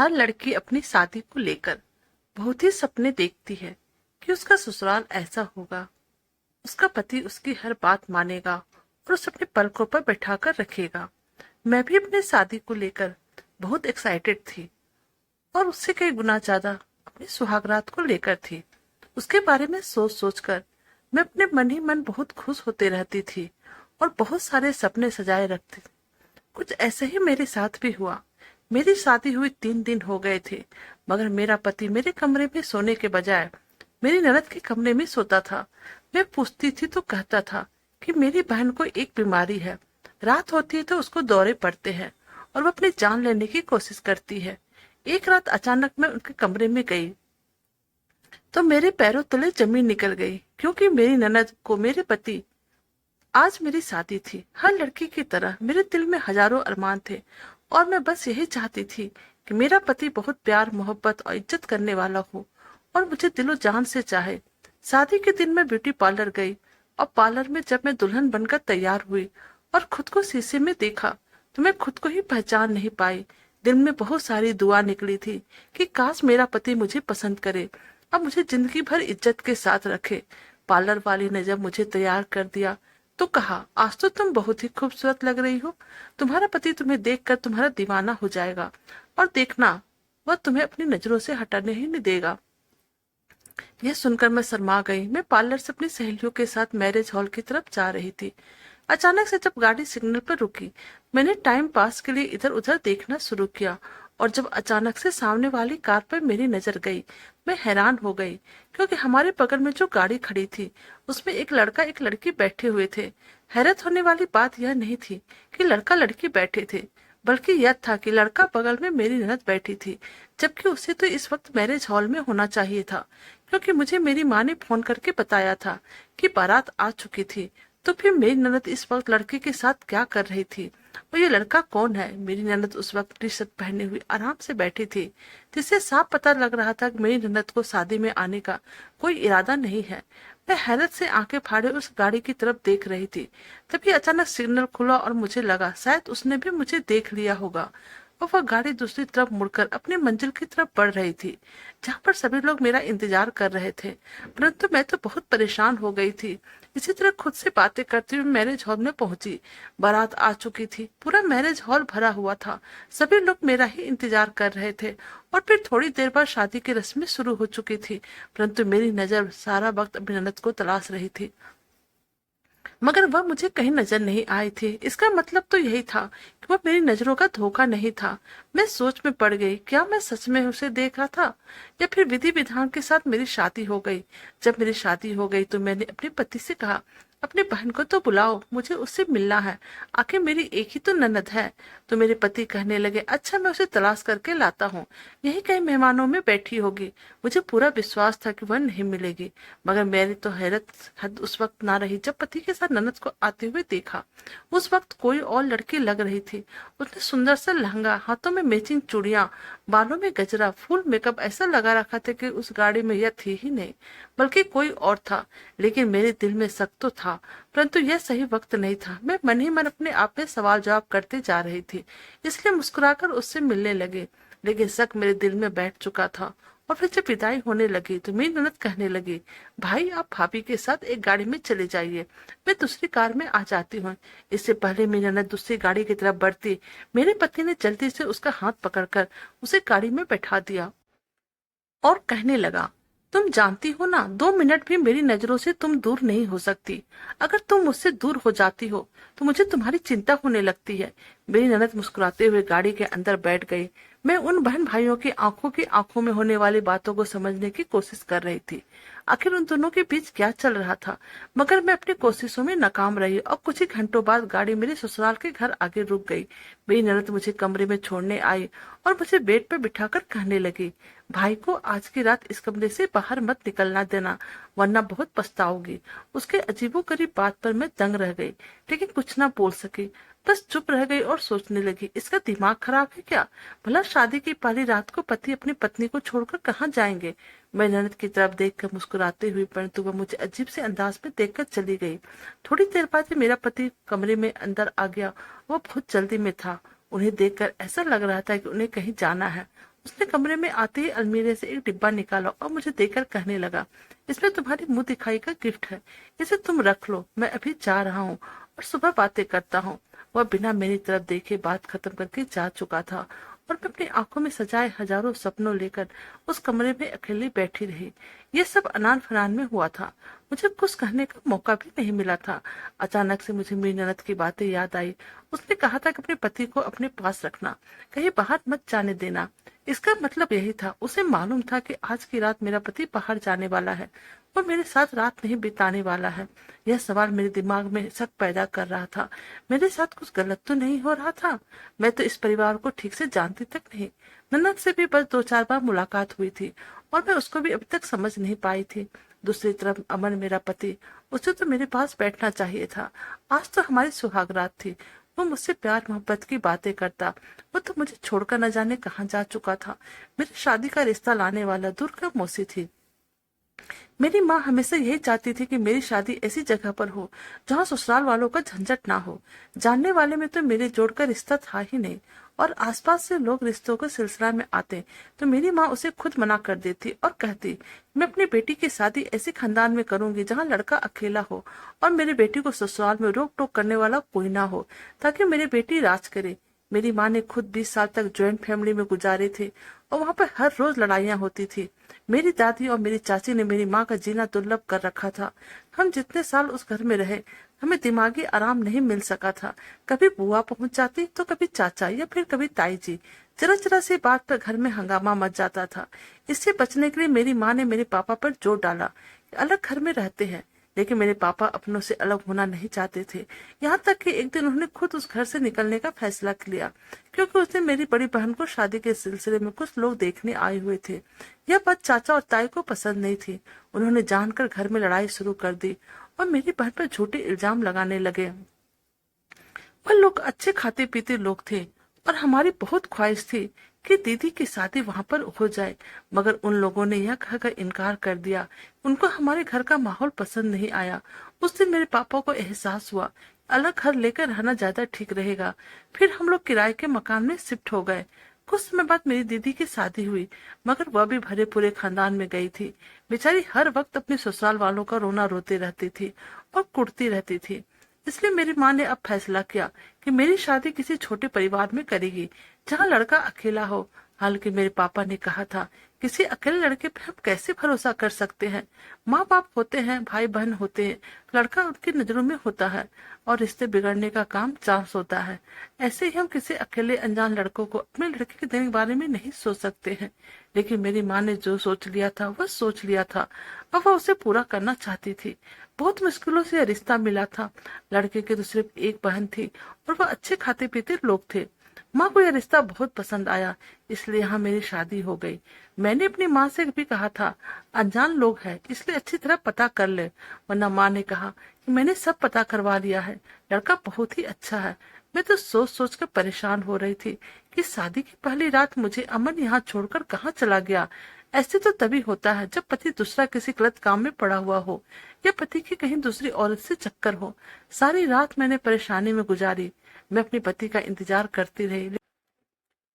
हर लड़की अपनी शादी को लेकर बहुत ही सपने देखती है कि उसका ससुराल ऐसा होगा, उसका पति उसकी हर बात मानेगा और उसे अपने पलकों पर बैठाकर रखेगा। मैं भी अपनी शादी को लेकर बहुत एक्साइटेड थी और उससे कई गुना ज्यादा अपनी सुहागरात को लेकर थी। उसके बारे में सोच सोच कर मैं अपने मन ही मन बहुत खुश होते रहती थी और बहुत सारे सपने सजाए रखती थी। कुछ ऐसे ही मेरे साथ भी हुआ। मेरी शादी हुई 3 दिन हो गए थे, मगर मेरा पति मेरे कमरे में सोने के बजाय मेरी ननद के कमरे में सोता था। मैं पूछती थी तो कहता था कि मेरी बहन को एक बीमारी है, रात होती है तो उसको दौरे पड़ते हैं और वो अपनी जान लेने की कोशिश करती है। एक रात अचानक मैं उनके कमरे में गई तो मेरे पैरों तले जमीन निकल गई, क्योंकि मेरी ननद को मेरे पति आज मेरी शादी थी। हर लड़की की तरह मेरे दिल में हजारों अरमान थे और मैं बस यही चाहती थी कि मेरा पति बहुत प्यार मोहब्बत और इज्जत करने वाला हो और मुझे दिलो जान से चाहे। शादी के दिन मैं ब्यूटी पार्लर गई और पार्लर में जब मैं दुल्हन बनकर तैयार हुई और खुद को शीशे में देखा तो मैं खुद को ही पहचान नहीं पाई। दिल में बहुत सारी दुआ निकली थी कि काश मेरा पति मुझे पसंद करे, अब मुझे जिंदगी भर इज्जत के साथ रखे। पार्लर वाली ने जब मुझे तैयार कर दिया तो कहा, आज तो तुम बहुत ही खूबसूरत लग रही हो, तुम्हारा पति तुम्हें देखकर तुम्हारा दीवाना हो जाएगा और देखना वह तुम्हें अपनी नजरों से हटाने ही नहीं देगा। यह सुनकर मैं शर्मा गई। मैं पार्लर से अपनी सहेलियों के साथ मैरिज हॉल की तरफ जा रही थी। अचानक से जब गाड़ी सिग्नल पर रुकी, मैंने टाइम पास के लिए इधर उधर देखना शुरू किया और जब अचानक से सामने वाली कार पर मेरी नजर गई, मैं हैरान हो गई, क्योंकि हमारे बगल में जो गाड़ी खड़ी थी उसमें एक लड़का एक लड़की बैठे हुए थे। हैरत होने वाली बात यह नहीं थी कि लड़का लड़की बैठे थे, बल्कि यह था कि लड़का बगल में मेरी ननद बैठी थी, जबकि उसे तो इस वक्त मैरिज हॉल में होना चाहिए था, क्योंकि मुझे मेरी माँ ने फोन करके बताया था कि बारात आ चुकी थी। तो फिर मेरी ननद इस वक्त लड़के के साथ क्या कर रही थी और ये लड़का कौन है? मेरी ननद उस वक्त टी शर्ट पहने हुई आराम से बैठी थी, जिससे साफ पता लग रहा था कि मेरी ननद को शादी में आने का कोई इरादा नहीं है। मैं हैरत से आंखें फाड़े उस गाड़ी की तरफ देख रही थी। तभी अचानक सिग्नल खुला और मुझे लगा शायद उसने भी मुझे देख लिया होगा और वह गाड़ी दूसरी तरफ मुड़कर अपनी मंजिल की तरफ बढ़ रही थी, जहाँ पर सभी लोग मेरा इंतजार कर रहे थे। परंतु मैं तो बहुत परेशान हो गई थी। इसी तरह खुद से बातें करते हुए मैरिज हॉल में पहुंची। बारात आ चुकी थी, पूरा मैरिज हॉल भरा हुआ था, सभी लोग मेरा ही इंतजार कर रहे थे और फिर थोड़ी देर बाद शादी की रस्में शुरू हो चुकी थी। परंतु मेरी नजर सारा वक्त अपनी ननद को तलाश रही थी, मगर वह मुझे कहीं नजर नहीं आई थी। इसका मतलब तो यही था कि वह मेरी नजरों का धोखा नहीं था। मैं सोच में पड़ गई, क्या मैं सच में उसे देख रहा था या फिर विधि विधान के साथ मेरी शादी हो गई। जब मेरी शादी हो गई तो मैंने अपने पति से कहा, अपनी बहन को तो बुलाओ, मुझे उससे मिलना है, आखिर मेरी एक ही तो ननद है। तो मेरे पति कहने लगे, अच्छा मैं उसे तलाश करके लाता हूँ, यही कई मेहमानों में बैठी होगी। मुझे पूरा विश्वास था कि वह नहीं मिलेगी, मगर मेरी तो हैरत हद उस वक्त ना रही जब पति के साथ ननद को आते हुए देखा। उस वक्त कोई और लड़की लग रही थी। उसने सुंदर सा लहंगा, हाथों में मैचिंग चूड़ियां, बालों में गजरा, फुल मेकअप ऐसा लगा रखा था कि उस गाड़ी में यह थी ही नहीं, बल्कि कोई और था। लेकिन मेरे दिल में शक तो था, परंतु यह सही वक्त नहीं था। मैं मन ही मन अपने आप में सवाल जवाब करते जा रही थी, इसलिए मुस्कुराकर उससे मिलने लगे। लेकिन शक मेरे दिल में बैठ चुका था। और फिर जब विदाई होने लगी तो मेरी ननद कहने लगी, भाई आप भाभी के साथ एक गाड़ी में चले जाइए, मैं दूसरी कार में आ जाती हूँ। इससे पहले मेरी ननद दूसरी गाड़ी की तरफ बढ़ती, मेरे पति ने जल्दी से उसका हाथ पकड़कर उसे गाड़ी में बैठा दिया और कहने लगा, तुम जानती हो ना, 2 मिनट भी मेरी नजरों से तुम दूर नहीं हो सकती। अगर तुम मुझसे दूर हो जाती हो तो मुझे तुम्हारी चिंता होने लगती है। मेरी ननद मुस्कुराते हुए गाड़ी के अंदर बैठ गई। मैं उन बहन भाइयों की आंखों की आंखों में होने वाली बातों को समझने की कोशिश कर रही थी। आखिर उन दोनों के बीच क्या चल रहा था, मगर मैं अपनी कोशिशों में नाकाम रही और कुछ ही घंटों बाद गाड़ी मेरे ससुराल के घर आगे रुक गई। मेरी ननद मुझे कमरे में छोड़ने आई और मुझे बेड पर बिठाकर कहने लगी, भाई को आज की रात इस कमरे से बाहर मत निकलना देना, वरना बहुत पछताओगी। उसके अजीबोगरीब बात पर मैं दंग रह गई, लेकिन कुछ ना बोल सकी, बस चुप रह गई और सोचने लगी, इसका दिमाग खराब है क्या? भला शादी की पहली रात को पति अपनी पत्नी को छोड़कर कहाँ जाएंगे? मैं ननद की तरफ देखकर मुस्कुराते हुई, परंतु वह मुझे अजीब से अंदाज में देखकर चली गई। थोड़ी देर बाद ही मेरा पति कमरे में अंदर आ गया। वो बहुत जल्दी में था। उन्हें देखकर ऐसा लग रहा था कि उन्हें कहीं जाना है। उसने कमरे में आते ही अलमीरे से एक डिब्बा निकाला और मुझे देकर कहने लगा, इसमें तुम्हारी मुंह दिखाई का गिफ्ट है, इसे तुम रख लो, मैं अभी जा रहा हूँ और सुबह बातें करता हूँ। वह बिना मेरी तरफ देखे बात खत्म करके जा चुका था और मैं अपनी आंखों में सजाए हजारों सपनों लेकर उस कमरे में अकेली बैठी रही। ये सब अनान फनान में हुआ था, मुझे कुछ कहने का मौका भी नहीं मिला था। अचानक से मुझे मेरी ननद की बातें याद आई। उसने कहा था कि अपने पति को अपने पास रखना, कहीं बाहर मत जाने देना। इसका मतलब यही था, उसे मालूम था कि आज की रात मेरा पति बाहर जाने वाला है और मेरे साथ रात नहीं बिताने वाला है। यह सवाल मेरे दिमाग में शक पैदा कर रहा था, मेरे साथ कुछ गलत तो नहीं हो रहा था। मैं तो इस परिवार को ठीक से जानती तक नहीं। नन्नत से भी बस 2-4 बार मुलाकात हुई थी और मैं उसको भी अभी तक समझ नहीं पाई थी। दूसरी तरफ अमन मेरा पति, उसे तो मेरे पास बैठना चाहिए था। आज तो हमारी सुहागरात थी। वो मुझसे प्यार मोहब्बत की बातें करता। वो तो मुझे छोड़कर न जाने कहाँ जा चुका था। मेरी शादी का रिश्ता लाने वाला दुर्गा मौसी थी। मेरी माँ हमेशा यही चाहती थी कि मेरी शादी ऐसी जगह पर हो जहाँ ससुराल वालों का झंझट ना हो। जानने वाले में तो मेरे जोड़ का रिश्ता था ही नहीं और आसपास से लोग रिश्तों के सिलसिला में आते तो मेरी माँ उसे खुद मना कर देती और कहती, मैं अपनी बेटी की शादी ऐसे खानदान में करूंगी जहाँ लड़का अकेला हो और मेरी बेटी को ससुराल में रोक टोक करने वाला कोई ना हो, ताकि मेरी बेटी राज करे। मेरी माँ ने खुद 20 साल तक ज्वाइंट फैमिली में गुजारे थे और वहाँ पर हर रोज लड़ाइयाँ होती थी। मेरी दादी और मेरी चाची ने मेरी माँ का जीना दुर्लभ कर रखा था। हम जितने साल उस घर में रहे, हमें दिमागी आराम नहीं मिल सका था। कभी बुआ पहुंच जाती तो कभी चाचा या फिर कभी ताई जी। जरा जरा सी बात पर घर में हंगामा मच जाता था। इससे बचने के लिए मेरी माँ ने मेरे पापा पर जोर डाला कि अलग घर में रहते हैं, लेकिन मेरे पापा अपनों से अलग होना नहीं चाहते थे। यहाँ तक कि एक दिन उन्होंने खुद उस घर से निकलने का फैसला किया, क्योंकि उस दिन मेरी बड़ी बहन को शादी के सिलसिले में कुछ लोग देखने आए हुए थे। यह बात चाचा और ताई को पसंद नहीं थी। उन्होंने जानकर घर में लड़ाई शुरू कर दी और मेरी बहन पर झूठे इल्जाम लगाने लगे। वह लोग अच्छे खाते पीते लोग थे और हमारी बहुत ख्वाहिश थी कि दीदी की शादी वहां पर हो जाए, मगर उन लोगों ने यह कहकर इनकार कर दिया। उनको हमारे घर का माहौल पसंद नहीं आया। उस दिन मेरे पापा को एहसास हुआ अलग घर लेकर रहना ज्यादा ठीक रहेगा। फिर हम लोग किराए के मकान में शिफ्ट हो गए। कुछ समय बाद मेरी दीदी की शादी हुई, मगर वह भी भरे पूरे खानदान में गई थी। बेचारी हर वक्त अपने ससुराल वालों का रोना रोती रहती थी और कुटती रहती थी। इसलिए मेरी माँ ने अब फैसला किया कि मेरी शादी किसी छोटे परिवार में करेगी जहाँ लड़का अकेला हो। हालांकि मेरे पापा ने कहा था, किसी अकेले लड़के पे हम कैसे भरोसा कर सकते हैं। माँ बाप होते हैं, भाई बहन होते हैं, लड़का उनकी नजरों में होता है और रिश्ते बिगड़ने का काम चांस होता है। ऐसे ही हम किसी अकेले अनजान लड़कों को अपने लड़के के देने के बारे में नहीं सोच सकते हैं। लेकिन मेरी माँ ने जो सोच लिया था वह सोच लिया था। अब वह उसे पूरा करना चाहती थी। बहुत मुश्किलों से यह रिश्ता मिला था। लड़के की तो सिर्फ एक बहन थी और वह अच्छे खाते पीते लोग थे। माँ को यह रिश्ता बहुत पसंद आया, इसलिए यहाँ मेरी शादी हो गई। मैंने अपनी माँ से भी कहा था, अनजान लोग हैं इसलिए अच्छी तरह पता कर ले, वरना माँ ने कहा कि मैंने सब पता करवा लिया है, लड़का बहुत ही अच्छा है। मैं तो सोच सोच कर परेशान हो रही थी कि शादी की पहली रात मुझे अमन यहाँ छोड़कर कहाँ चला गया। ऐसे तो तभी होता है जब पति दूसरा किसी गलत काम में पड़ा हुआ हो या पति की कहीं दूसरी औरत से चक्कर हो। सारी रात मैंने परेशानी में गुजारी। मैं अपने पति का इंतजार करती रही,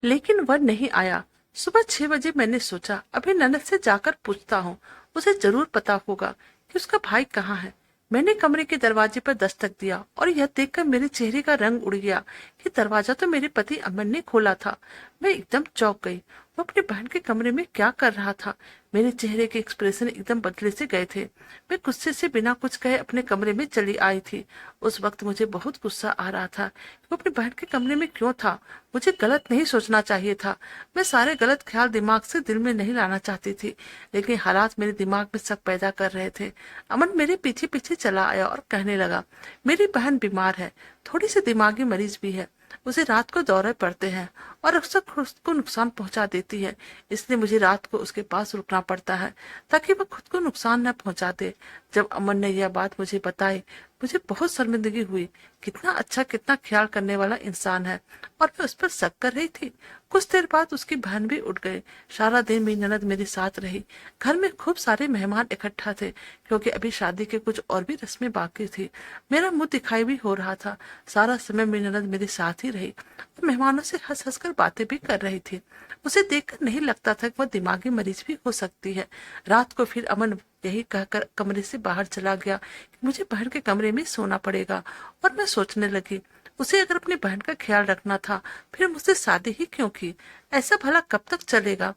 लेकिन वह नहीं आया। सुबह 6 बजे मैंने सोचा अभी ननद से जाकर पूछता हूँ, उसे जरूर पता होगा कि उसका भाई कहाँ है। मैंने कमरे के दरवाजे पर दस्तक दिया और यह देखकर मेरे चेहरे का रंग उड़ गया कि दरवाजा तो मेरे पति अमन ने खोला था। मैं एकदम चौंक गई। वो अपनी बहन के कमरे में क्या कर रहा था? मेरे चेहरे के एक्सप्रेशन एकदम बदले से गए थे। मैं गुस्से से बिना कुछ कहे अपने कमरे में चली आई थी। उस वक्त मुझे बहुत गुस्सा आ रहा था कि वो अपनी बहन के कमरे में क्यों था। मुझे गलत नहीं सोचना चाहिए था। मैं सारे गलत ख्याल दिमाग से दिल में नहीं लाना चाहती थी, लेकिन हालात मेरे दिमाग में शक पैदा कर रहे थे। अमन मेरे पीछे पीछे चला आया और कहने लगा, मेरी बहन बीमार है, थोड़ी सी दिमागी मरीज भी है, उसे रात को दौरे पड़ते हैं और अक्सर खुद को नुकसान पहुंचा देती है, इसलिए मुझे रात को उसके पास रुकना पड़ता है ताकि वह खुद को नुकसान न पहुंचा दे। जब अमन ने यह बात मुझे बताई, मुझे बहुत शर्मिंदगी हुई। कितना अच्छा, कितना ख्याल करने वाला इंसान है और मैं उस पर शक कर रही थी। कुछ देर बाद उसकी बहन भी उठ गए। सारा दिन मेरी ननद मेरे साथ रही। घर में खूब सारे मेहमान इकट्ठा थे, क्योंकि अभी शादी के कुछ और भी रस्में बाकी थी। मेरा मुंह दिखाई भी हो रहा था। सारा समय मेरी ननद मेरे साथ ही रही और मेहमानों से हंस हंस कर बातें भी कर रही थी। उसे देखकर नहीं लगता था कि वह दिमागी मरीज भी हो सकती है। रात को फिर अमन यही कहकर कमरे से बाहर चला गया कि मुझे बहन के कमरे में सोना पड़ेगा। और मैं सोचने लगी, उसे अगर अपनी बहन का ख्याल रखना था फिर मुझसे शादी ही क्यों की? ऐसा भला कब तक चलेगा?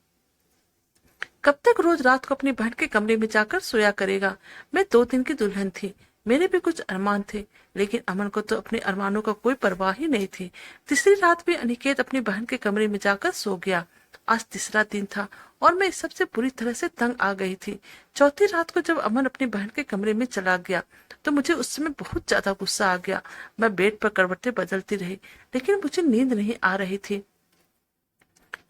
कब तक रोज रात को अपनी बहन के कमरे में जाकर सोया करेगा? मैं 2 दिन की दुल्हन थी, मेरे भी कुछ अरमान थे, लेकिन अमन को तो अपने अरमानों का कोई परवाह ही नहीं थी। तीसरी रात भी अनिकेत अपनी बहन के कमरे में जाकर सो गया। आज तीसरा दिन था और मैं इस सबसे बुरी तरह से तंग आ गई थी। चौथी रात को जब अमन अपनी बहन के कमरे में चला गया तो मुझे उस समय बहुत ज्यादा गुस्सा आ गया। मैं बेड पर करवटें बदलती रही, लेकिन मुझे नींद नहीं आ रही थी।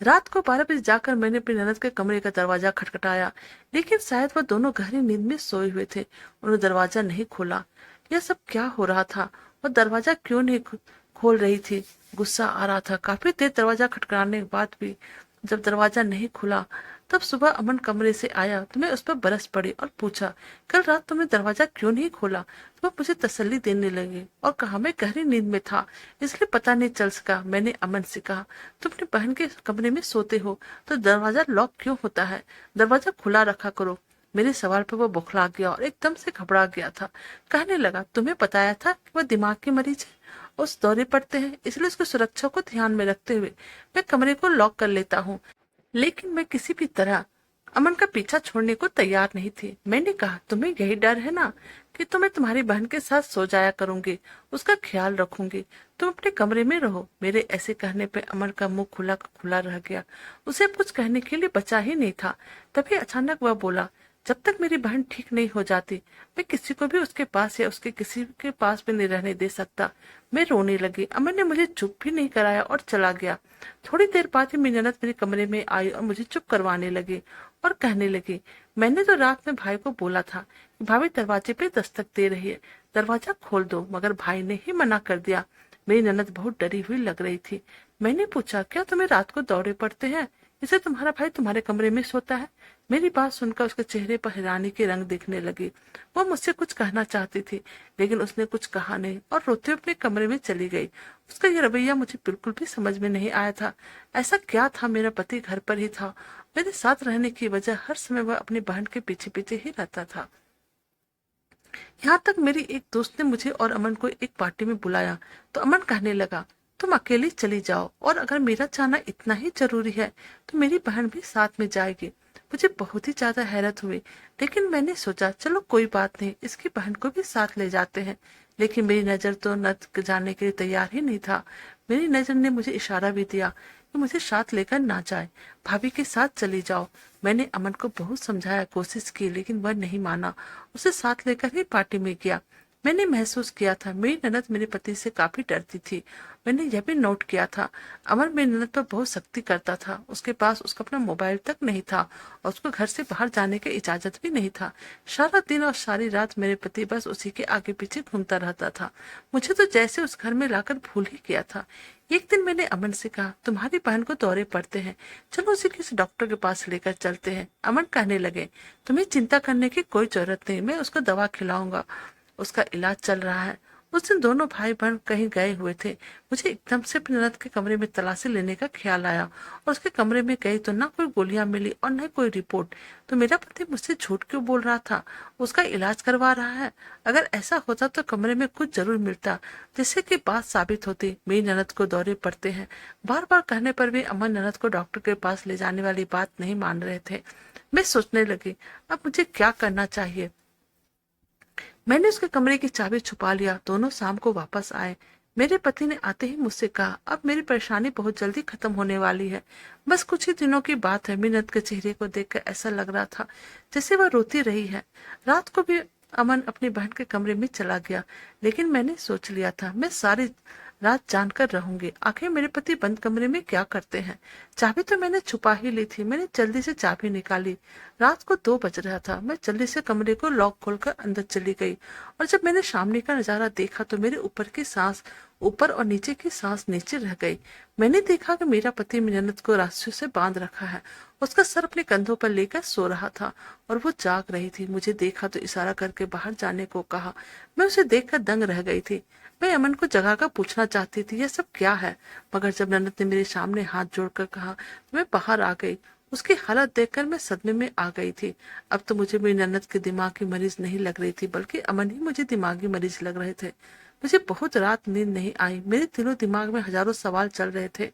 रात को 12 बजे जाकर मैंने अपनी ननद के कमरे का दरवाजा खटखटाया, लेकिन शायद वह दोनों गहरी नींद में सोए हुए थे। उन्होंने दरवाजा नहीं खोला। यह सब क्या हो रहा था? वह दरवाजा क्यों नहीं खोल रही थी? गुस्सा आ रहा था। काफी देर दरवाजा खटखटाने के बाद भी जब दरवाजा नहीं खुला, तब सुबह अमन कमरे से आया तो मैं उस पर बरस पड़ी और पूछा, कल रात तुमने दरवाजा क्यों नहीं खोला? तो वह मुझे तसल्ली देने लगी और कहा, मैं गहरी नींद में था इसलिए पता नहीं चल सका। मैंने अमन से कहा, तुम अपनी बहन के कमरे में सोते हो तो दरवाजा लॉक क्यों होता है? दरवाजा खुला रखा करो। मेरे सवाल पर वह बौखला गया और एकदम से घबरा गया था। कहने लगा, तुम्हें बताया था कि वह दिमाग की मरीज है, उस दौरे पड़ते हैं, इसलिए उसकी सुरक्षा को ध्यान में रखते हुए मैं कमरे को लॉक कर लेता हूँ। लेकिन मैं किसी भी तरह अमन का पीछा छोड़ने को तैयार नहीं थी। मैंने कहा, तुम्हें यही डर है ना कि तो मैं तुम्हारी बहन के साथ सो जाया करूंगी, उसका ख्याल रखूंगी, तुम अपने कमरे में रहो। मेरे ऐसे कहने पे अमन का मुंह खुला का खुला रह गया। उसे अब कुछ कहने के लिए बचा ही नहीं था। तभी अचानक वह बोला, जब तक मेरी बहन ठीक नहीं हो जाती मैं किसी को भी उसके पास या उसके किसी के पास भी नहीं रहने दे सकता। मैं रोने लगी। अमन ने मुझे चुप भी नहीं कराया और चला गया। थोड़ी देर बाद ही मेरी ननद मेरे कमरे में आई और मुझे चुप करवाने लगी और कहने लगी, मैंने तो रात में भाई को बोला था कि भाभी दरवाजे पे दस्तक दे रही है, दरवाजा खोल दो, मगर भाई ने ही मना कर दिया। मेरी ननद बहुत डरी हुई लग रही थी। मैंने पूछा, क्या तुम्हें रात को दौरे पड़ते हैं? इसे तुम्हारा भाई तुम्हारे कमरे में सोता है? मेरी बात सुनकर उसके चेहरे पर हैरानी के रंग दिखने लगे। वो मुझसे कुछ कहना चाहती थी, लेकिन उसने कुछ कहा नहीं और रोते हुए अपने कमरे में चली गई। उसका ये रवैया मुझे बिल्कुल भी समझ में नहीं आया था। ऐसा क्या था? मेरा पति घर पर ही था, मेरे साथ रहने की वजह हर समय वह अपनी बहन के पीछे पीछे ही रहता था। यहाँ तक मेरी एक दोस्त ने मुझे और अमन को एक पार्टी में बुलाया तो अमन कहने लगा, तुम अकेली चली जाओ और अगर मेरा जाना इतना ही जरूरी है तो मेरी बहन भी साथ में जाएगी। मुझे बहुत ही ज्यादा हैरत हुई, लेकिन मैंने सोचा चलो कोई बात नहीं, इसकी बहन को भी साथ ले जाते हैं। लेकिन मेरी नजर तो न जाने के लिए तैयार ही नहीं था। मेरी नजर ने मुझे इशारा भी दिया कि मुझे साथ लेकर ना जाए, भाभी के साथ चली जाओ। मैंने अमन को बहुत समझाया, कोशिश की, लेकिन वह नहीं माना। उसे साथ लेकर ही पार्टी में गया। मैंने महसूस किया था मेरी ननद मेरे पति से काफी डरती थी। मैंने यह भी नोट किया था अमन मेरी ननद पर बहुत सख्ती करता था। उसके पास उसका अपना मोबाइल तक नहीं था और उसको घर से बाहर जाने की इजाजत भी नहीं था। सारा दिन और सारी रात मेरे पति बस उसी के आगे पीछे घूमता रहता था। मुझे तो जैसे उस घर में लाकर भूल ही गया था। एक दिन मैंने अमन से कहा, तुम्हारी बहन को दौरे पड़ते हैं, चलो उसे किसी डॉक्टर के पास लेकर चलते हैं। अमन कहने लगे, तुम्हें चिंता करने की कोई जरूरत नहीं, मैं उसको दवा खिलाऊंगा, उसका इलाज चल रहा है। उस दिन दोनों भाई बहन कहीं गए हुए थे। मुझे एकदम से अपनी ननद के कमरे में तलाशी लेने का ख्याल आया और उसके कमरे में गई तो ना कोई गोलियां मिली और न कोई रिपोर्ट। तो मेरा पति मुझसे झूठ क्यों बोल रहा था? उसका इलाज करवा रहा है। अगर ऐसा होता तो कमरे में कुछ जरूर मिलता जिससे कि बात साबित होती। मेरी ननद को दौरे पड़ते हैं। बार बार कहने पर भी अमन ननद को डॉक्टर के पास ले जाने वाली बात नहीं मान रहे थे। मैं सोचने लगी, अब मुझे क्या करना चाहिए। मैंने उसके कमरे की चाबी छुपा लिया। दोनों शाम को वापस आए। मेरे पति ने आते ही मुझसे कहा, अब मेरी परेशानी बहुत जल्दी खत्म होने वाली है, बस कुछ ही दिनों की बात है। मिन्नत के चेहरे को देखकर ऐसा लग रहा था जैसे वह रोती रही है। रात को भी अमन अपनी बहन के कमरे में चला गया, लेकिन मैंने सोच लिया था मैं सारी रात जानकर रहूंगी आखिर मेरे पति बंद कमरे में क्या करते हैं। चाबी तो मैंने छुपा ही ली थी। मैंने जल्दी से चाबी निकाली। रात को 2 बज रहा था। मैं जल्दी से कमरे को लॉक खोलकर अंदर चली गई और जब मैंने सामने का नजारा देखा तो मेरे ऊपर की सांस ऊपर और नीचे की सांस नीचे रह गई। मैंने देखा कि मेरा पति मिन्नत को रस्सियों से बांध रखा है। उसका सर अपने कंधों पर लेकर सो रहा था और वो जाग रही थी। मुझे देखा तो इशारा करके बाहर जाने को कहा। मैं उसे देखकर दंग रह गई थी। मैं अमन को जगाकर पूछना चाहती थी यह सब क्या है, मगर जब ननद ने मेरे सामने हाथ जोड़कर कहा तो मैं बाहर आ गई। उसकी हालत देखकर मैं सदमे में आ गई थी। अब तो मुझे मेरी ननद के दिमाग की मरीज नहीं लग रही थी, बल्कि अमन ही मुझे दिमागी मरीज लग रहे थे। मुझे बहुत रात नींद नहीं आई। मेरे दिलो दिमाग में हजारों सवाल चल रहे थे।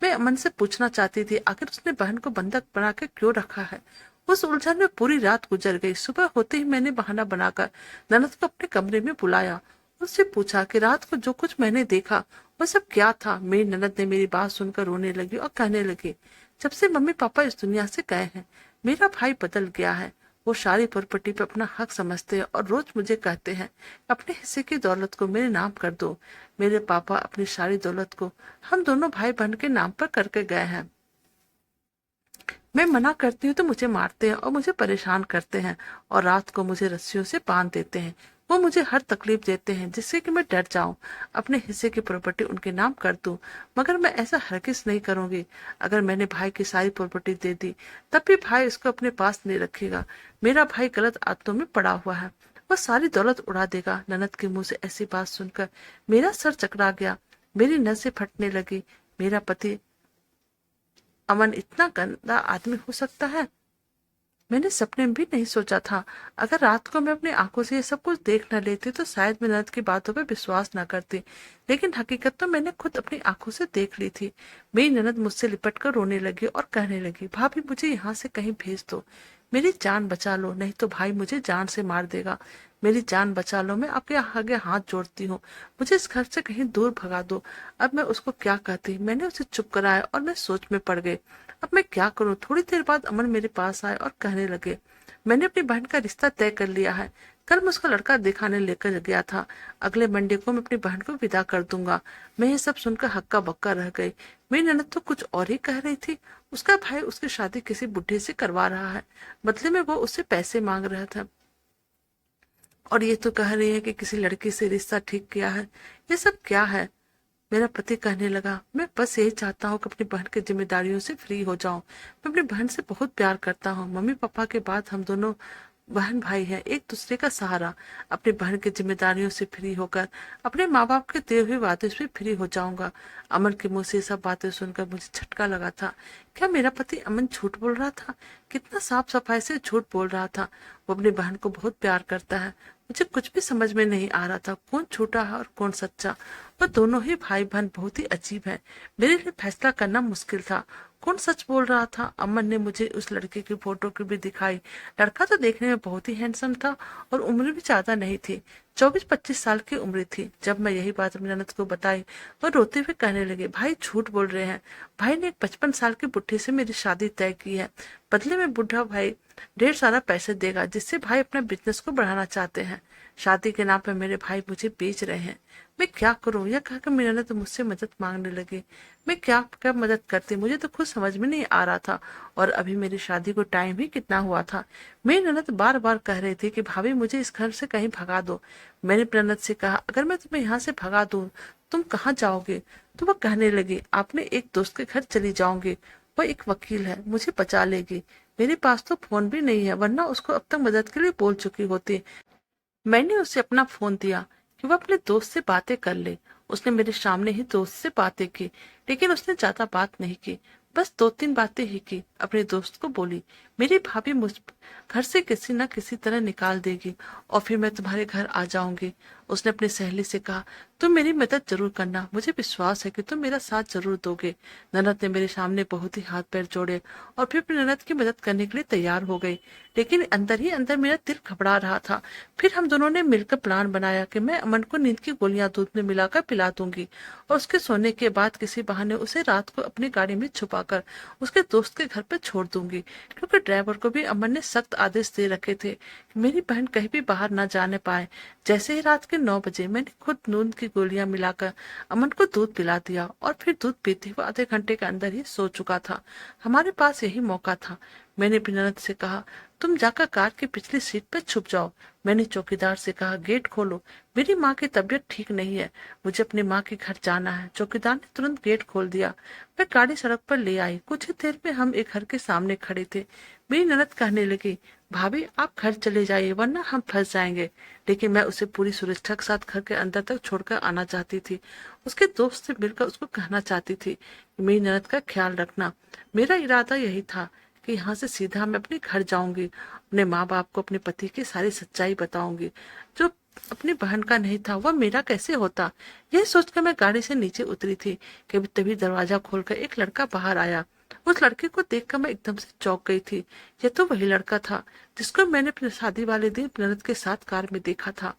मैं अमन से पूछना चाहती थी आखिर उसने बहन को बंधक बना के क्यों रखा है। उस उलझन में पूरी रात गुजर गई। सुबह होते ही मैंने बहाना बनाकर ननद को अपने कमरे में बुलाया। उससे पूछा कि रात को जो कुछ मैंने देखा वह सब क्या था। मेरी ननद ने मेरी बात सुनकर रोने लगी और कहने लगी, जब से मम्मी पापा इस दुनिया से गए हैं मेरा भाई बदल गया है। वो सारी प्रॉपर्टी पे अपना हक समझते हैं और रोज मुझे कहते हैं अपने हिस्से की दौलत को मेरे नाम कर दो। मेरे पापा अपनी सारी दौलत को हम दोनों भाई बहन के नाम पर करके गए हैं। मैं मना करती हूँ तो मुझे मारते हैं और मुझे परेशान करते हैं और रात को मुझे रस्सियों से बांध देते हैं। वो मुझे हर तकलीफ देते हैं जिससे कि मैं डर जाऊं, अपने हिस्से की प्रॉपर्टी उनके नाम कर दूं। मगर मैं ऐसा हरगिज नहीं करूंगी। अगर मैंने भाई की सारी प्रॉपर्टी दे दी तब भी भाई इसको अपने पास नहीं रखेगा। मेरा भाई गलत आदतों में पड़ा हुआ है, वह सारी दौलत उड़ा देगा। ननद के मुंह से ऐसी बात सुनकर मेरा सर चकरा गया, मेरी नसें फटने लगी। मेरा पति अमन इतना गंदा आदमी हो सकता है, मैंने सपने में भी नहीं सोचा था। अगर रात को मैं अपनी आंखों से ये सब कुछ देख न लेती तो शायद मैं ननद की बातों पर विश्वास न करती, लेकिन हकीकत तो मैंने खुद अपनी आंखों से देख ली थी। मेरी ननद मुझसे लिपट कर रोने लगी और कहने लगी, भाभी मुझे यहाँ से कहीं भेज दो, मेरी जान बचा लो, नहीं तो भाई मुझे जान से मार देगा। मेरी जान बचा लो, मैं आपके आगे हाथ जोड़ती हूँ, मुझे इस घर से कहीं दूर भगा दो। अब मैं उसको क्या कहती। मैंने उसे चुप कराया और मैं सोच में पड़ गई, अब मैं क्या करूं। थोड़ी देर बाद अमन मेरे पास आए और कहने लगे, मैंने अपनी बहन का रिश्ता तय कर लिया है। कल मैं उसका लड़का दिखाने लेकर गया था, अगले मंडे को मैं अपनी बहन को विदा कर दूंगा। मैं ये सब सुनकर हक्का बक्का रह गई। मेरी ननद तो कुछ और ही कह रही थी। उसका भाई उसकी शादी किसी बुढ़े से करवा रहा है, बदले में वो उससे पैसे मांग रहा था, और ये तो कह रही है कि किसी लड़की से रिश्ता ठीक किया है। ये सब क्या है। मेरा पति कहने लगा, मैं बस यही चाहता हूँ कि अपनी बहन की जिम्मेदारियों से फ्री हो जाऊं। मैं अपनी बहन से बहुत प्यार करता हूँ। मम्मी पापा के बाद हम दोनों बहन भाई हैं, एक दूसरे का सहारा। अपनी बहन की जिम्मेदारियों से फ्री होकर अपने माँ बाप के दिए हुए वादे से फ्री हो जाऊंगा। अमन के मुंह से सब बातें सुनकर मुझे झटका लगा था। क्या मेरा पति अमन झूठ बोल रहा था? कितना साफ सफाई से झूठ बोल रहा था। वो अपनी बहन को बहुत प्यार करता है। मुझे कुछ भी समझ में नहीं आ रहा था कौन झूठा है और कौन सच्चा। वह दोनों ही भाई बहन बहुत ही अजीब है। मेरे लिए फैसला करना मुश्किल था, कौन सच बोल रहा था। अमन ने मुझे उस लड़के की फोटो की भी दिखाई। लड़का तो देखने में बहुत ही हैंडसम था और उम्र भी ज्यादा नहीं थी, 24-25 साल की उम्र थी। जब मैं यही बात अपनी ननद को बताई तो रोते हुए कहने लगे, भाई झूठ बोल रहे हैं। भाई ने एक 55 साल की बुढ़ी से मेरी शादी तय की है। बदले में बुढ़ा भाई ढेर सारा पैसे देगा, जिससे भाई अपने बिजनेस को बढ़ाना चाहते हैं। शादी के नाम पर मेरे भाई मुझे बेच रहे हैं। मैं क्या करूं? यह कहकर मेरी ननद मुझसे मदद मांगने लगी। मैं क्या क्या मदद करती, मुझे तो खुद समझ में नहीं आ रहा था। और अभी मेरी शादी को टाइम ही कितना हुआ था। मेरी ननद बार बार कह रही थी कि भाभी मुझे इस घर से कहीं भगा दो। मैंने अपनी ननद से कहा, अगर मैं तुम्हें यहाँ से भगा दूं तुम कहाँ जाओगे? तो वह कहने लगी, आपने एक दोस्त के घर चली जाऊंगी, वह एक वकील है, मुझे बचा लेगी। मेरे पास तो फोन भी नहीं है, वरना उसको अब तक मदद के लिए बोल चुकी होती। मैंने उसे अपना फोन दिया कि वह अपने दोस्त से बातें कर ले। उसने मेरे सामने ही दोस्त से बातें की, लेकिन उसने ज्यादा बात नहीं की, बस 2-3 बातें ही की। अपने दोस्त को बोली, मेरी भाभी मुझ घर से किसी न किसी तरह निकाल देगी और फिर मैं तुम्हारे घर आ जाऊंगी। उसने अपनी सहेली से कहा, तुम मेरी मदद जरूर करना, मुझे विश्वास है कि तुम मेरा साथ जरूर दोगे। ननद ने मेरे सामने बहुत ही हाथ पैर जोड़े और फिर अपनी ननद की मदद करने के लिए तैयार हो गई, लेकिन अंदर ही अंदर मेरा दिल घबरा रहा था। फिर हम दोनों ने मिलकर प्लान बनाया कि मैं अमन को नींद की गोलियां दूध में मिलाकर पिला दूंगी और उसके सोने के बाद किसी बहाने उसे रात को अपनी गाड़ी में छुपाकर उसके दोस्त के घर पर छोड़ दूंगी, क्योंकि ड्राइवर को भी अमन ने सख्त आदेश दे रखे थे कि मेरी बहन कहीं भी बाहर न जाने पाए। जैसे ही रात के 9 बजे मैंने खुद नींद की गोलियां मिलाकर अमन को दूध पिला दिया और फिर दूध पीते हुए आधे घंटे के अंदर ही सो चुका था। हमारे पास यही मौका था। मैंने अपनी ननद से कहा, तुम जाकर कार की पिछली सीट पर छुप जाओ। मैंने चौकीदार से कहा, गेट खोलो, मेरी माँ की तबीयत ठीक नहीं है, मुझे अपनी माँ के घर जाना है। चौकीदार ने तुरंत गेट खोल दिया। मैं गाड़ी सड़क पर ले आई। कुछ ही देर में हम एक घर के सामने खड़े थे। मेरी ननद कहने लगी, भाभी आप घर चले जाइए वरना हम फंस जाएंगे। लेकिन मैं उसे पूरी सुरक्षा के साथ घर के अंदर तक छोड़कर आना चाहती थी। उसके दोस्त से मिलकर उसको कहना चाहती थी कि मेरी ननद का ख्याल रखना। मेरा इरादा यही था कि यहाँ से सीधा मैं अपने घर जाऊंगी, अपने माँ बाप को अपने पति की सारी सच्चाई बताऊंगी। जो अपनी बहन का नहीं था वह मेरा कैसे होता। यह सोचकर मैं गाड़ी से नीचे उतरी थी कि तभी दरवाजा खोलकर एक लड़का बाहर आया। उस लड़के को देखकर मैं एकदम से चौंक गई थी। यह तो वही लड़का था जिसको मैंने अपनी शादी वाले दिन ननद के साथ कार में देखा था।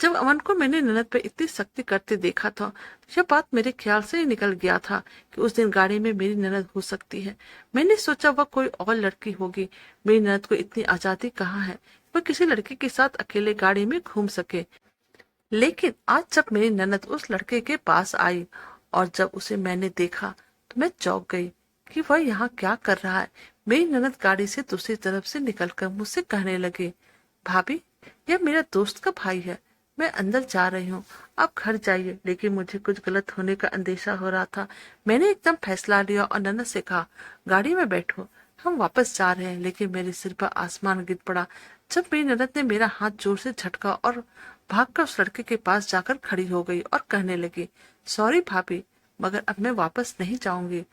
जब अमन को मैंने ननद पर इतनी सख्ती करते देखा था, यह बात मेरे ख्याल से ही निकल गया था कि उस दिन गाड़ी में मेरी ननद हो सकती है। मैंने सोचा वह कोई और लड़की होगी। मेरी ननद को इतनी आजादी कहाँ है, वह किसी लड़के के साथ अकेले गाड़ी में घूम सके। लेकिन आज जब मेरी ननद उस लड़के के पास आई और जब उसे मैंने देखा तो मैं चौंक गई कि वह यहाँ क्या कर रहा है। मेरी ननद गाड़ी से दूसरी तरफ से निकलकर मुझसे कहने लगे, भाभी यह मेरा दोस्त का भाई है, मैं अंदर जा रही हूँ, आप घर जाइए। लेकिन मुझे कुछ गलत होने का अंदेशा हो रहा था। मैंने एकदम फैसला लिया और ननद से कहा, गाड़ी में बैठो, हम वापस जा रहे हैं। लेकिन मेरे सिर पर आसमान गिर पड़ा जब मेरी ननद ने मेरा हाथ जोर से झटका और भागकर उस लड़के के पास जाकर खड़ी हो गई और कहने लगी, सॉरी भाभी, मगर अब मैं वापस नहीं जाऊंगी।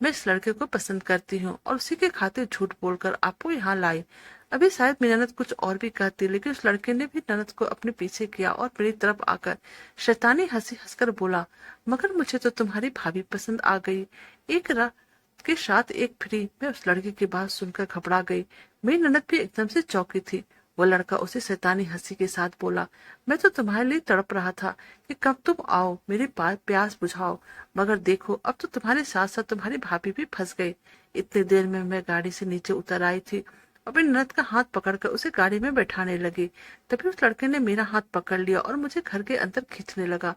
मैं इस लड़के को पसंद करती हूँ और उसी के खातिर झूठ बोलकर आपको यहाँ लाई। अभी शायद मेरी ननद कुछ और भी कहती, लेकिन उस लड़के ने भी ननद को अपने पीछे किया और मेरी तरफ आकर शैतानी हंसी हंसकर बोला, मगर मुझे तो तुम्हारी भाभी पसंद आ गई। एक रात के साथ एक फ्री। मैं उस लड़के की बात सुनकर घबरा गई। मेरी ननद भी एकदम से चौंकी थी। वो लड़का उसे शैतानी हंसी के साथ बोला, मैं तो तुम्हारे लिए तड़प रहा था कि कब तुम आओ, मेरी प्यास बुझाओ, मगर देखो अब तो तुम्हारे साथ साथ तुम्हारी भाभी भी फंस गई। इतनी देर में मैं गाड़ी से नीचे उतर आई थी। अपनी ननद का हाथ पकड़कर उसे गाड़ी में बैठाने लगी। तभी उस लड़के ने मेरा हाथ पकड़ लिया और मुझे घर के अंदर खींचने लगा।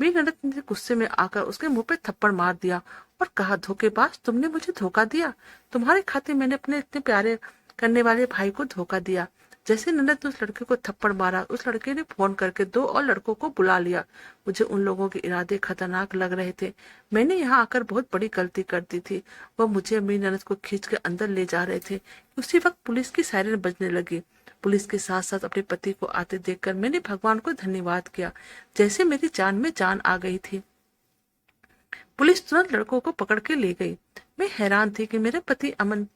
मेरी ननद ने गुस्से में आकर उसके मुंह पे थप्पड़ मार दिया और कहा, धोखेबाज, तुमने मुझे धोखा दिया। तुम्हारे खातिर मैंने अपने इतने प्यारे करने वाले भाई को धोखा दिया। जैसे ननद ने उस लड़के को थप्पड़ मारा, उस लड़के ने फोन करके 2 और लड़कों को बुला लिया। मुझे उन लोगों के इरादे खतरनाक लग रहे थे। मैंने यहाँ आकर बहुत बड़ी गलती कर दी थी। वह मुझे मेरी ननद को खींच के अंदर ले जा रहे थे। उसी वक्त पुलिस की सायरन बजने लगी। पुलिस के साथ साथ अपने पति को आते देखकर मैंने भगवान को धन्यवाद किया, जैसे मेरी जान में जान आ गई थी। पुलिस तुरंत लड़कों को पकड़ के ले गई। मैं हैरान थी कि मेरे पति अमन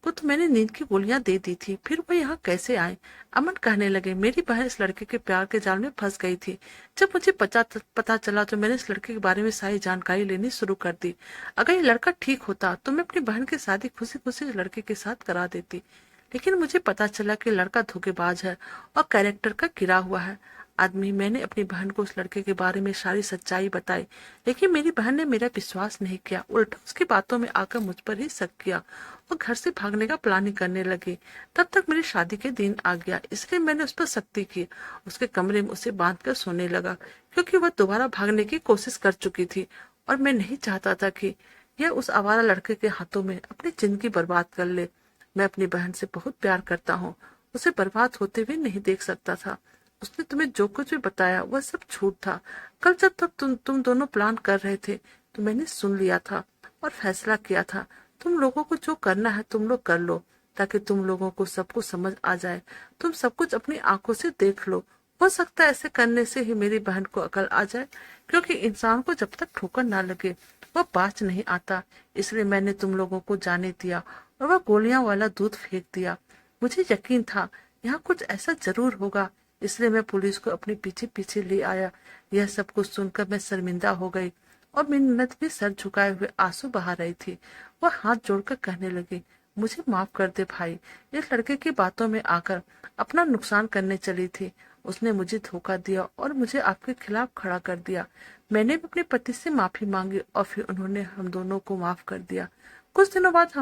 को तो मैंने नींद की गोलियां दे दी थी, फिर वो यहाँ कैसे आए। अमन कहने लगे, मेरी बहन इस लड़के के प्यार के जाल में फंस गई थी। जब मुझे पता चला तो मैंने इस लड़के के बारे में सारी जानकारी लेनी शुरू कर दी। अगर ये लड़का ठीक होता तो मैं अपनी बहन की शादी खुशी खुशी इस लड़के के साथ करा देती। लेकिन मुझे पता चला कि लड़का धोखेबाज है और कैरेक्टर का गिरा हुआ है आदमी। मैंने अपनी बहन को उस लड़के के बारे में सारी सच्चाई बताई, लेकिन मेरी बहन ने मेरा विश्वास नहीं किया, उल्टा उसकी बातों में आकर मुझ पर ही शक किया और घर से भागने का प्लानिंग करने लगी। तब तक मेरी शादी के दिन आ गया, इसलिए मैंने उस पर सख्ती की। उसके कमरे में उसे बांध कर सोने लगा, क्योंकि वह दोबारा भागने की कोशिश कर चुकी थी और मैं नहीं चाहता था कि यह उस आवारा लड़के के हाथों में अपनी जिंदगी बर्बाद कर ले। मैं अपनी बहन से बहुत प्यार करता हूँ, उसे बर्बाद होते हुए नहीं देख सकता था। उसने तुम्हें जो कुछ भी बताया वह सब झूठ था। कल जब तक तुम दोनों प्लान कर रहे थे तो मैंने सुन लिया था और फैसला किया था, तुम लोगों को जो करना है तुम लोग कर लो, ताकि तुम लोगों को सब कुछ समझ आ जाए। तुम सब कुछ अपनी आंखों से देख लो। हो सकता है ऐसे करने से ही मेरी बहन को अकल आ जाए, क्योंकि इंसान को जब तक ठोकर ना लगे वह बाज नहीं आता। इसलिए मैंने तुम लोगों को जाने दिया और वह गोलियां वाला दूध फेंक दिया। मुझे यकीन था यहाँ कुछ ऐसा जरूर होगा, इसलिए मैं पुलिस को अपने पीछे पीछे ले आया। यह सब कुछ सुनकर मैं शर्मिंदा हो गई और मेरी ननद भी सर झुकाए हुए आंसू बहा रही थी। वह हाथ जोड़कर कहने लगी, मुझे माफ कर दे भाई, इस लड़के की बातों में आकर अपना नुकसान करने चली थी। उसने मुझे धोखा दिया और मुझे आपके खिलाफ खड़ा कर दिया। मैंने भी अपने पति से माफी मांगी और फिर उन्होंने हम दोनों को माफ कर दिया। कुछ दिनों बाद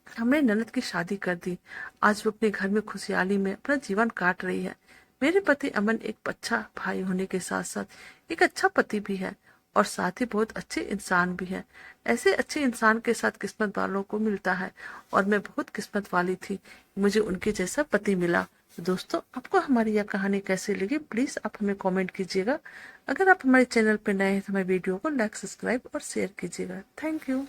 हमने ननद की शादी कर दी। आज वो अपने घर में खुशहाली में अपना जीवन काट रही है। मेरे पति अमन एक अच्छा भाई होने के साथ साथ एक अच्छा पति भी है और साथ ही बहुत अच्छे इंसान भी हैं। ऐसे अच्छे इंसान के साथ किस्मत वालों को मिलता है और मैं बहुत किस्मत वाली थी, मुझे उनके जैसा पति मिला। तो दोस्तों, आपको हमारी यह कहानी कैसी लगी प्लीज आप हमें कमेंट कीजिएगा। अगर आप हमारे चैनल पर नए हैं तो हमारे वीडियो को लाइक, सब्सक्राइब और शेयर कीजिएगा। Thank you.